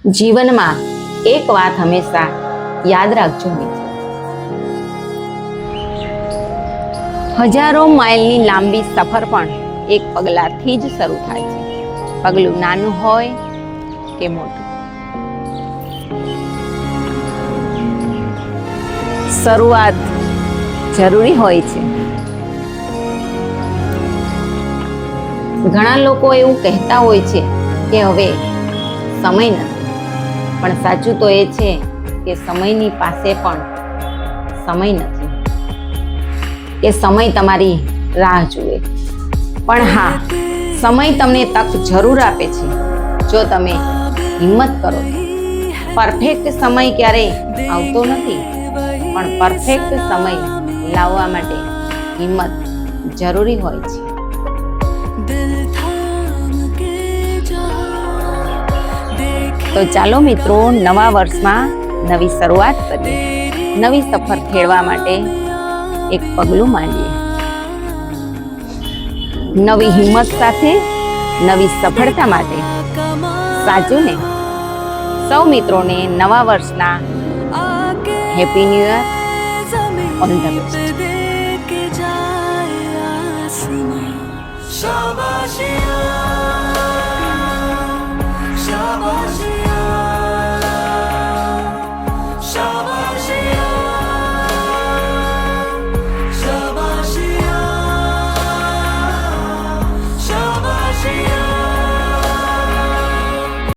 જીવનમાં એક વાત હંમેશા યાદ રાખજો મિત્રો, હજારો માઇલની લાંબી સફર પણ એક પગલાથી જ શરૂ થાય છે. પગલું નાનું હોય કે મોટું, શરૂઆત જરૂરી હોય છે. ઘણા લોકો એવું કહેતા હોય છે કે હવે સમય નથી, પણ સાચું તો એ છે કે સમયની પાસે પણ સમય નથી, કે સમય તમારી રાહ જુએ. પણ હા, સમય તમને તક જરૂર આપે છે જો તમે હિંમત કરો તો. પરફેક્ટ સમય ક્યારેય આવતો નથી, પણ પરફેક્ટ સમય લાવવા માટે હિંમત જરૂરી હોય છે. તો ચાલો મિત્રો, નવા વર્ષમાં નવી શરૂઆત કરીએ, નવી સફર ખેડવા માટે એક પગલું માંડીએ. નવી હિંમત સાથે નવી સફળતા માટે. સાચું ને? સૌ મિત્રોને નવા વર્ષના happy new year, all the best.